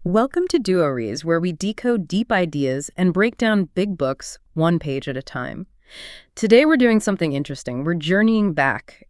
Welcome to Duories, where we decode deep ideas and break down big books one page at a time. Today we're doing something interesting. We're journeying back,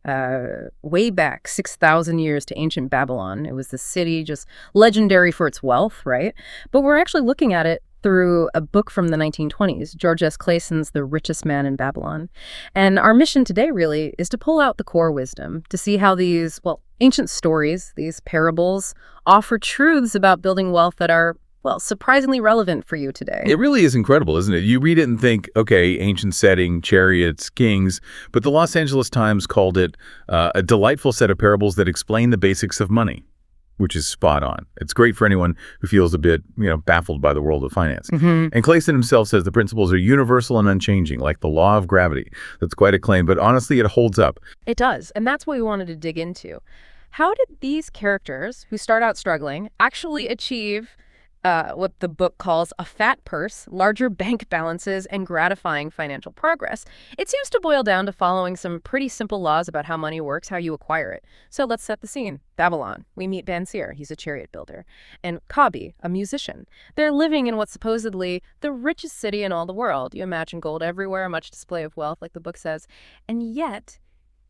way back, 6,000 years to ancient Babylon. It was the city just legendary for its wealth, right? But we're actually looking at it through a book from the 1920s, George S. Clason's The Richest Man in Babylon. And our mission today really is to pull out the core wisdom, to see how these, ancient stories, these parables, offer truths about building wealth that are, surprisingly relevant for you today. It really is incredible, isn't it? You read it and think, okay, ancient setting, chariots, kings, but the Los Angeles Times called it a delightful set of parables that explain the basics of money, which is spot on. It's great for anyone who feels a bit, baffled by the world of finance. And Clason himself says the principles are universal and unchanging, like the law of gravity. That's quite a claim, but honestly, it holds up. It does, and that's what we wanted to dig into. How did these characters, who start out struggling, actually achieve what the book calls a fat purse, larger bank balances, and gratifying financial progress? It seems to boil down to following some pretty simple laws about how money works, how you acquire it. So let's set the scene. Babylon. We meet Bansir. He's a chariot builder. And Kabi, a musician. They're living in what's supposedly the richest city in all the world. You imagine gold everywhere, much display of wealth, like the book says. And yet,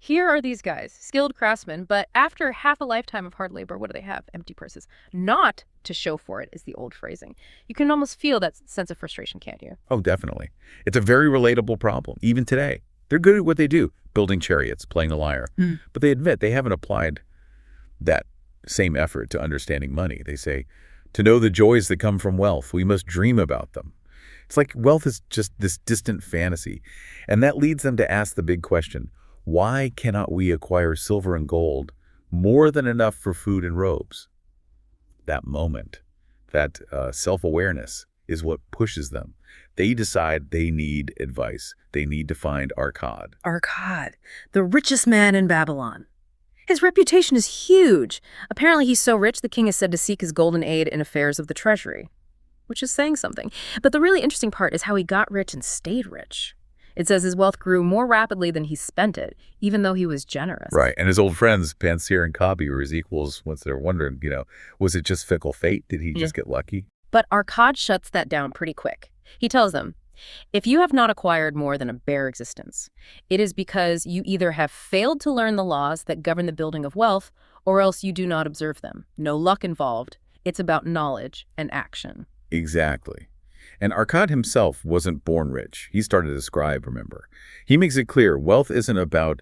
here are these guys, skilled craftsmen, but after half a lifetime of hard labor, what do they have? Empty purses. Not to show for it is the old phrasing. You can almost feel that sense of frustration, can't you? Oh, definitely. It's a very relatable problem, even today. They're good at what they do, building chariots, playing the lyre. But they admit they haven't applied that same effort to understanding money. They say, to know the joys that come from wealth, we must dream about them. It's like wealth is just this distant fantasy. And that leads them to ask the big question, why cannot we acquire silver and gold, more than enough for food and robes? That moment, that self-awareness is what pushes them. They decide they need advice. They need to find Arkad. Arkad, the richest man in Babylon. His reputation is huge. Apparently he's so rich the king is said to seek his golden aid in affairs of the treasury, which is saying something. But the really interesting part is how he got rich and stayed rich. It says his wealth grew more rapidly than he spent it, even though he was generous. Right. And his old friends, Bansir and Kabi, were his equals once they're wondering, was it just fickle fate? Did he just get lucky? But Arkad shuts that down pretty quick. He tells them, if you have not acquired more than a bare existence, it is because you either have failed to learn the laws that govern the building of wealth, or else you do not observe them. No luck involved. It's about knowledge and action. Exactly. And Arkad himself wasn't born rich. He started as a scribe, remember. He makes it clear wealth isn't about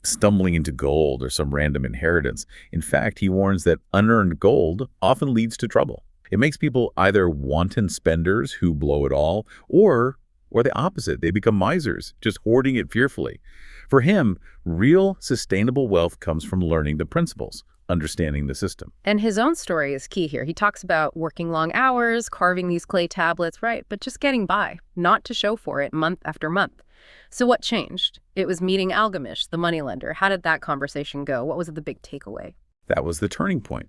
stumbling into gold or some random inheritance. In fact, he warns that unearned gold often leads to trouble. It makes people either wanton spenders who blow it all, or the opposite. They become misers, just hoarding it fearfully. For him, real sustainable wealth comes from learning the principles, understanding the system. And his own story is key here. He talks about working long hours, carving these clay tablets, right, but just getting by, not to show for it month after month. So what changed? It was meeting Algamish, the moneylender. How did that conversation go? What was the big takeaway? That was the turning point.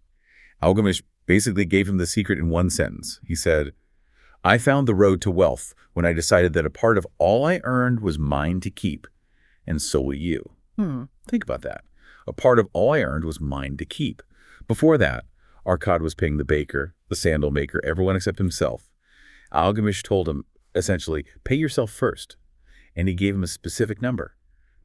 Algamish basically gave him the secret in one sentence. He said, I found the road to wealth when I decided that a part of all I earned was mine to keep, and so will you. Think about that. A part of all I earned was mine to keep. Before that, Arkad was paying the baker, the sandal maker, everyone except himself. Algamish told him, essentially, pay yourself first. And he gave him a specific number,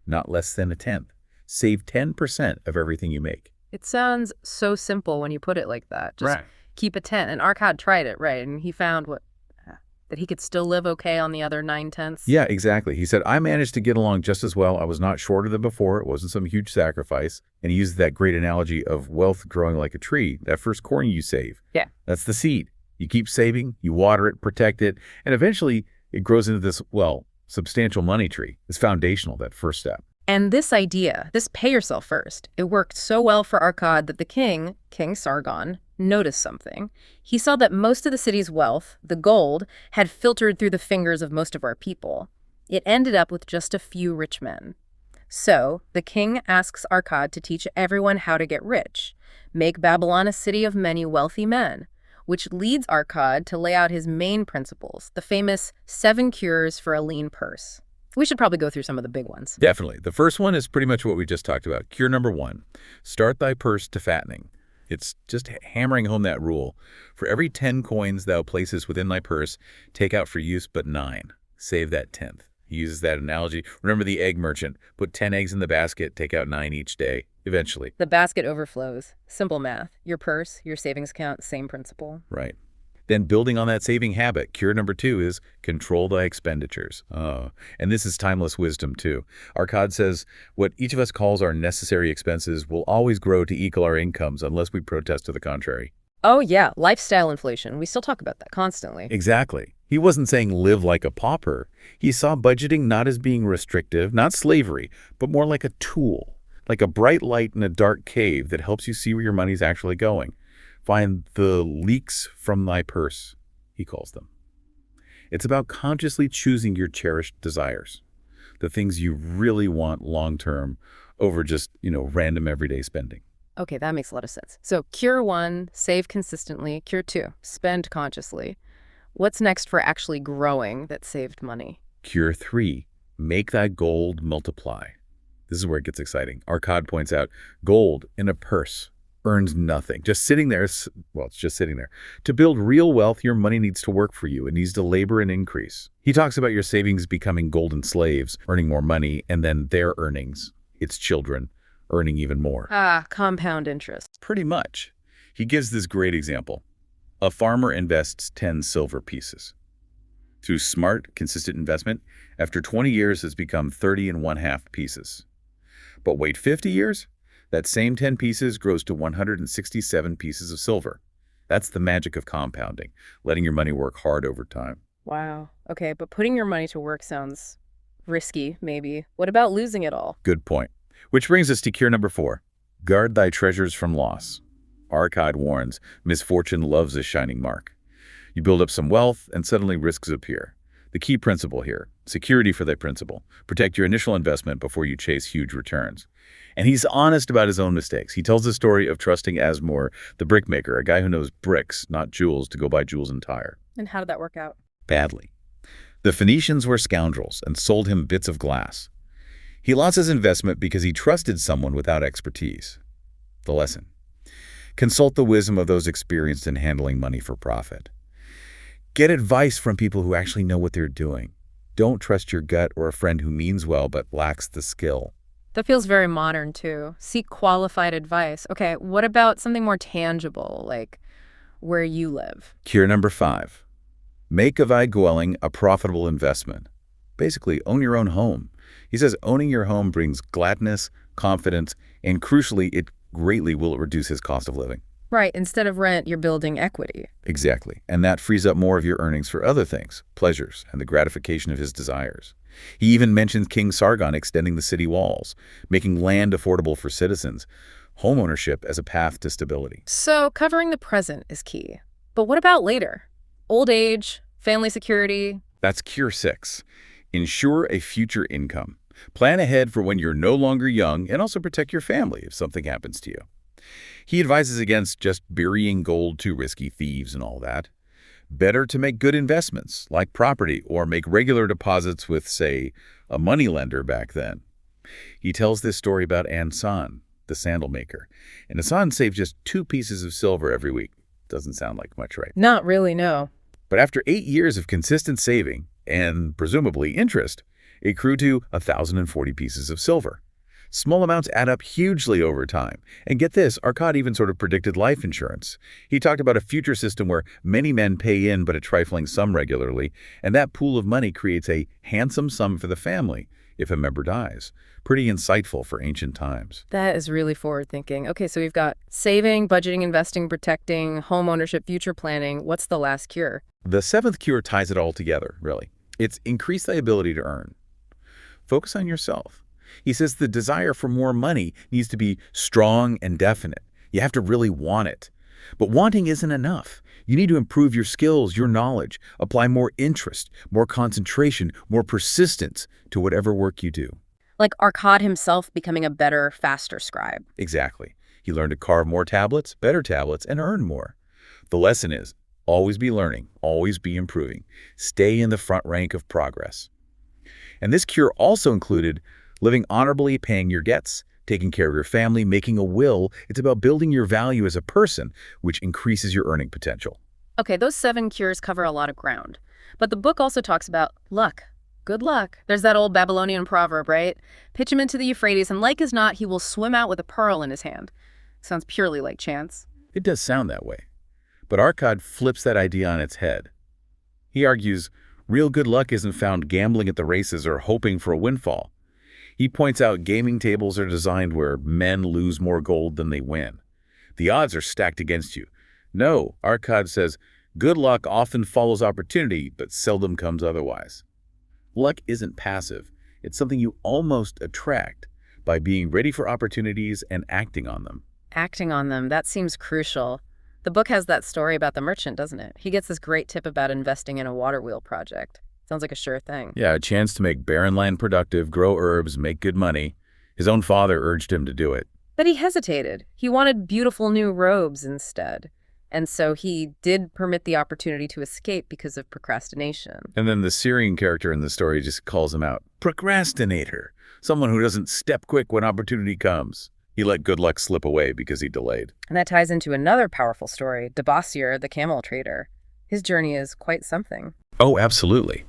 not less than a tenth. Save 10% of everything you make. It sounds so simple when you put it like that. Just keep a tenth. And Arkad tried it, right? And he found that he could still live okay on the other 9/10. Yeah, exactly. He said, I managed to get along just as well. I was not shorter than before. It wasn't some huge sacrifice. And he used that great analogy of wealth growing like a tree. That first corn you save. Yeah. That's the seed. You keep saving, you water it, protect it, and eventually it grows into this, substantial money tree. It's foundational, that first step. And this idea, this pay yourself first, it worked so well for Arkad that the king, King Sargon, noticed something. He saw that most of the city's wealth, the gold, had filtered through the fingers of most of our people. It ended up with just a few rich men. So the king asks Arkad to teach everyone how to get rich, make Babylon a city of many wealthy men, which leads Arkad to lay out his main principles, the famous 7 cures for a lean purse. We should probably go through some of the big ones. Definitely. The first one is pretty much what we just talked about. Cure number 1, start thy purse to fattening. It's just hammering home that rule. For every 10 coins thou placest within thy purse, take out for use but 9. Save that 10th. He uses that analogy. Remember the egg merchant. Put 10 eggs in the basket, take out 9 each day. Eventually. The basket overflows. Simple math. Your purse, your savings account, same principle. Right. Then building on that saving habit, cure number 2 is control thy expenditures. And this is timeless wisdom too. Arcad says, what each of us calls our necessary expenses will always grow to equal our incomes unless we protest to the contrary. Oh yeah, lifestyle inflation. We still talk about that constantly. Exactly. He wasn't saying live like a pauper. He saw budgeting not as being restrictive, not slavery, but more like a tool, like a bright light in a dark cave that helps you see where your money's actually going. Find the leaks from thy purse, he calls them. It's about consciously choosing your cherished desires, the things you really want long-term over just, random everyday spending. Okay, that makes a lot of sense. So cure 1, save consistently. Cure 2, spend consciously. What's next for actually growing that saved money? Cure 3, make thy gold multiply. This is where it gets exciting. Arcad points out, gold in a purse earns nothing. Just sitting there, well, it's just sitting there. To build real wealth, your money needs to work for you. It needs to labor and increase. He talks about your savings becoming golden slaves, earning more money, and then their earnings, its children, earning even more. Compound interest. Pretty much. He gives this great example. A farmer invests 10 silver pieces. Through smart, consistent investment, after 20 years has become 30 1/2 pieces. But wait 50 years? That same 10 pieces grows to 167 pieces of silver. That's the magic of compounding, letting your money work hard over time. Wow. Okay, but putting your money to work sounds risky, maybe. What about losing it all? Good point. Which brings us to cure number 4. Guard thy treasures from loss. Arcad warns, misfortune loves a shining mark. You build up some wealth, and suddenly risks appear. The key principle here, security for thy principal. Protect your initial investment before you chase huge returns. And he's honest about his own mistakes. He tells the story of trusting Asmore, the brickmaker, a guy who knows bricks, not jewels, to go buy jewels in Tyre. And how did that work out? Badly. The Phoenicians were scoundrels and sold him bits of glass. He lost his investment because he trusted someone without expertise. The lesson. Consult the wisdom of those experienced in handling money for profit. Get advice from people who actually know what they're doing. Don't trust your gut or a friend who means well but lacks the skill. That feels very modern, too. Seek qualified advice. Okay, what about something more tangible, like where you live? Cure number 5. Make of thy dwelling a profitable investment. Basically, own your own home. He says owning your home brings gladness, confidence, and crucially, it greatly will reduce his cost of living. Right, instead of rent, you're building equity. Exactly, and that frees up more of your earnings for other things, pleasures, and the gratification of his desires. He even mentions King Sargon extending the city walls, making land affordable for citizens, homeownership as a path to stability. So covering the present is key. But what about later? Old age, family security? That's cure 6. Ensure a future income. Plan ahead for when you're no longer young and also protect your family if something happens to you. He advises against just burying gold to risky thieves and all that. Better to make good investments, like property, or make regular deposits with, say, a moneylender back then. He tells this story about Ansan, the sandal maker. And Ansan saved just 2 pieces of silver every week. Doesn't sound like much, right? Not really, no. But after 8 years of consistent saving, and presumably interest, it grew to 1,040 pieces of silver. Small amounts add up hugely over time. And get this, Arcad even sort of predicted life insurance. He talked about a future system where many men pay in but a trifling sum regularly, and that pool of money creates a handsome sum for the family if a member dies. Pretty insightful for ancient times. That is really forward-thinking. Okay, so we've got saving, budgeting, investing, protecting, home ownership, future planning. What's the last cure? The 7th cure ties it all together, really. It's increase thy ability to earn. Focus on yourself. He says the desire for more money needs to be strong and definite. You have to really want it. But wanting isn't enough. You need to improve your skills, your knowledge, apply more interest, more concentration, more persistence to whatever work you do. Like Arcad himself becoming a better, faster scribe. Exactly. He learned to carve more tablets, better tablets, and earn more. The lesson is, always be learning, always be improving. Stay in the front rank of progress. And this cure also included living honorably, paying your debts, taking care of your family, making a will. It's about building your value as a person, which increases your earning potential. Okay, those 7 cures cover a lot of ground. But the book also talks about luck. Good luck. There's that old Babylonian proverb, right? Pitch him into the Euphrates, and like as not, he will swim out with a pearl in his hand. Sounds purely like chance. It does sound that way. But Arcad flips that idea on its head. He argues, real good luck isn't found gambling at the races or hoping for a windfall. He points out gaming tables are designed where men lose more gold than they win. The odds are stacked against you. No, Arcad says, good luck often follows opportunity, but seldom comes otherwise. Luck isn't passive. It's something you almost attract by being ready for opportunities and acting on them. Acting on them, that seems crucial. The book has that story about the merchant, doesn't it? He gets this great tip about investing in a water wheel project. Sounds like a sure thing. Yeah, a chance to make barren land productive, grow herbs, make good money. His own father urged him to do it. But he hesitated. He wanted beautiful new robes instead. And so he did permit the opportunity to escape because of procrastination. And then the Syrian character in the story just calls him out. Procrastinator. Someone who doesn't step quick when opportunity comes. He let good luck slip away because he delayed. And that ties into another powerful story, Dabasir, the camel trader. His journey is quite something. Oh, absolutely.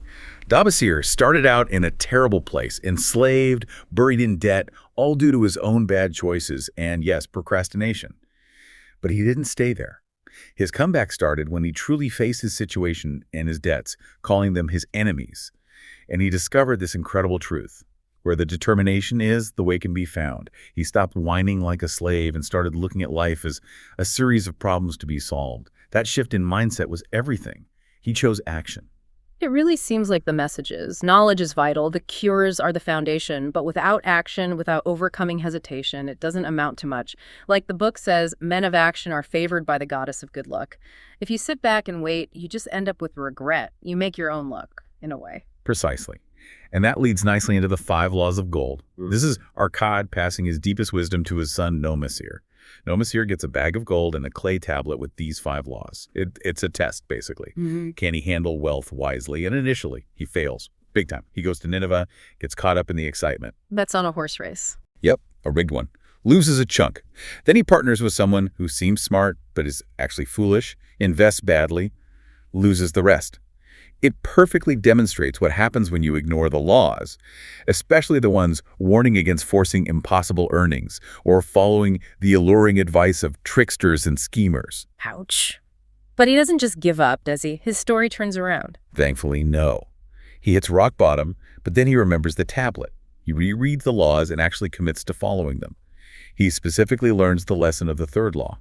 Dabasir started out in a terrible place, enslaved, buried in debt, all due to his own bad choices and, yes, procrastination. But he didn't stay there. His comeback started when he truly faced his situation and his debts, calling them his enemies. And he discovered this incredible truth. Where the determination is, the way can be found. He stopped whining like a slave and started looking at life as a series of problems to be solved. That shift in mindset was everything. He chose action. It really seems like the messages. Knowledge is vital, the cures are the foundation, but without action, without overcoming hesitation, it doesn't amount to much. Like the book says, men of action are favored by the goddess of good luck. If you sit back and wait, you just end up with regret. You make your own luck, in a way. Precisely. And that leads nicely into the 5 laws of gold. This is Arcad passing his deepest wisdom to his son, Nomasir. Nomasir gets a bag of gold and a clay tablet with these 5 laws. It's a test, basically. Can he handle wealth wisely? And initially, he fails. Big time. He goes to Nineveh, gets caught up in the excitement. Bets on a horse race. Yep, a rigged one. Loses a chunk. Then he partners with someone who seems smart but is actually foolish, invests badly, loses the rest. It perfectly demonstrates what happens when you ignore the laws, especially the ones warning against forcing impossible earnings or following the alluring advice of tricksters and schemers. Ouch. But he doesn't just give up, does he? His story turns around. Thankfully, no. He hits rock bottom, but then he remembers the tablet. He rereads the laws and actually commits to following them. He specifically learns the lesson of the 3rd law.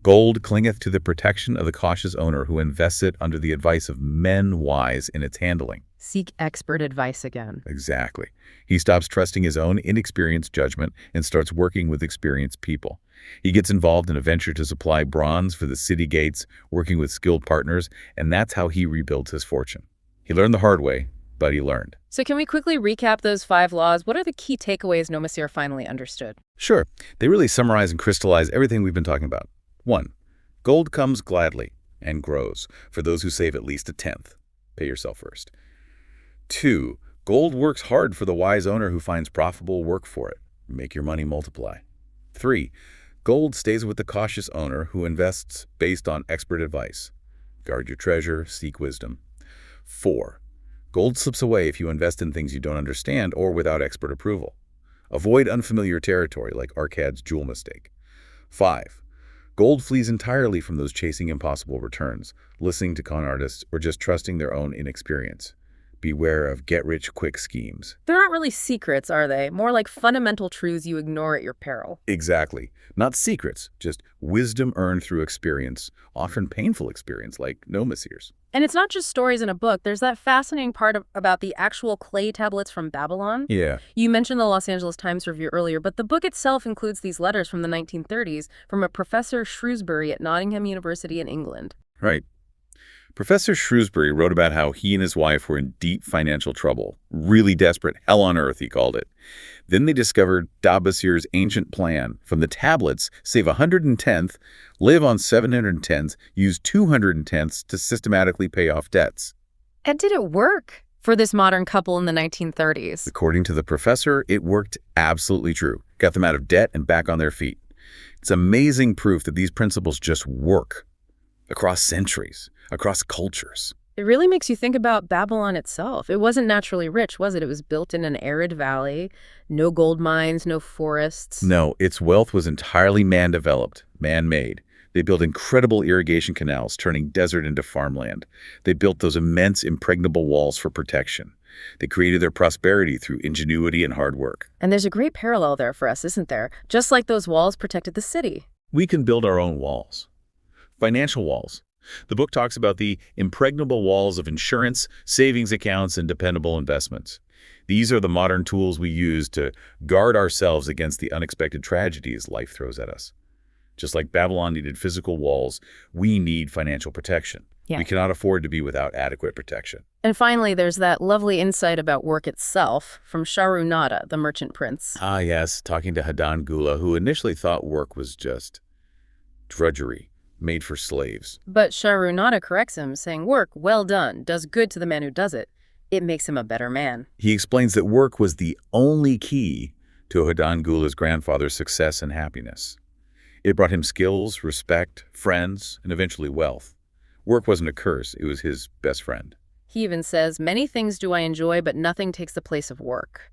Gold clingeth to the protection of the cautious owner who invests it under the advice of men wise in its handling. Seek expert advice again. Exactly. He stops trusting his own inexperienced judgment and starts working with experienced people. He gets involved in a venture to supply bronze for the city gates, working with skilled partners, and that's how he rebuilds his fortune. He learned the hard way, but he learned. So can we quickly recap those 5 laws? What are the key takeaways Nomasir finally understood? Sure. They really summarize and crystallize everything we've been talking about. 1. Gold comes gladly and grows for those who save at least a tenth. Pay yourself first. 2. Gold works hard for the wise owner who finds profitable work for it. Make your money multiply. 3. Gold stays with the cautious owner who invests based on expert advice. Guard your treasure, seek wisdom. 4. Gold slips away if you invest in things you don't understand or without expert approval. Avoid unfamiliar territory like Arcad's jewel mistake. 5. Gold flees entirely from those chasing impossible returns, listening to con artists, or just trusting their own inexperience. Beware of get-rich-quick schemes. They're not really secrets, are they? More like fundamental truths you ignore at your peril. Exactly. Not secrets, just wisdom earned through experience, often painful experience like Nomasir's. And it's not just stories in a book. There's that fascinating part about the actual clay tablets from Babylon. Yeah. You mentioned the Los Angeles Times review earlier, but the book itself includes these letters from the 1930s from a Professor Shrewsbury at Nottingham University in England. Right. Professor Shrewsbury wrote about how he and his wife were in deep financial trouble. Really desperate, hell on earth, he called it. Then they discovered Dabasir's ancient plan. From the tablets, save 110th, live on 710ths, use 210ths to systematically pay off debts. And did it work? for this modern couple in the 1930s. According to the professor, it worked absolutely true. Got them out of debt and back on their feet. It's amazing proof that these principles just work across centuries, across cultures. It really makes you think about Babylon itself. It wasn't naturally rich, was it? It was built in an arid valley, no gold mines, no forests. No, its wealth was entirely man-developed, man-made. They built incredible irrigation canals, turning desert into farmland. They built those immense impregnable walls for protection. They created their prosperity through ingenuity and hard work. And there's a great parallel there for us, isn't there? Just like those walls protected the city. We can build our own walls. Financial walls. The book talks about the impregnable walls of insurance, savings accounts, and dependable investments. These are the modern tools we use to guard ourselves against the unexpected tragedies life throws at us. Just like Babylon needed physical walls, we need financial protection. Yeah. We cannot afford to be without adequate protection. And finally, there's that lovely insight about work itself from Shahrunada, the merchant prince. Ah, yes, talking to Hadan Gula, who initially thought work was just drudgery, made for slaves. But Shahrunada corrects him, saying work, well done, does good to the man who does it. It makes him a better man. He explains that work was the only key to Hadan Gula's grandfather's success and happiness. It brought him skills, respect, friends, and eventually wealth. Work wasn't a curse, it was his best friend. He even says, many things do I enjoy, but nothing takes the place of work.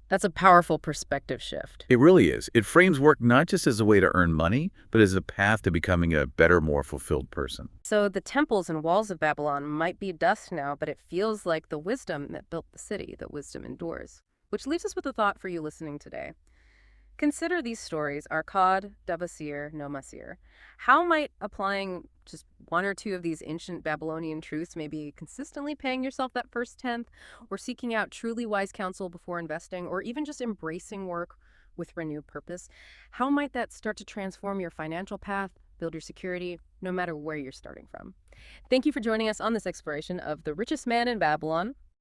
That's a powerful perspective shift. It really is. It frames work not just as a way to earn money, but as a path to becoming a better, more fulfilled person. So the temples and walls of Babylon might be dust now, but it feels like the wisdom that built the city, that wisdom endures. Which leaves us with a thought for you listening today. Consider these stories, Arkad, Dabasir, No Masir. How might applying just one or two of these ancient Babylonian truths, maybe consistently paying yourself that first tenth, or seeking out truly wise counsel before investing, or even just embracing work with renewed purpose, how might that start to transform your financial path, build your security, no matter where you're starting from? Thank you for joining us on this exploration of The Richest Man in Babylon.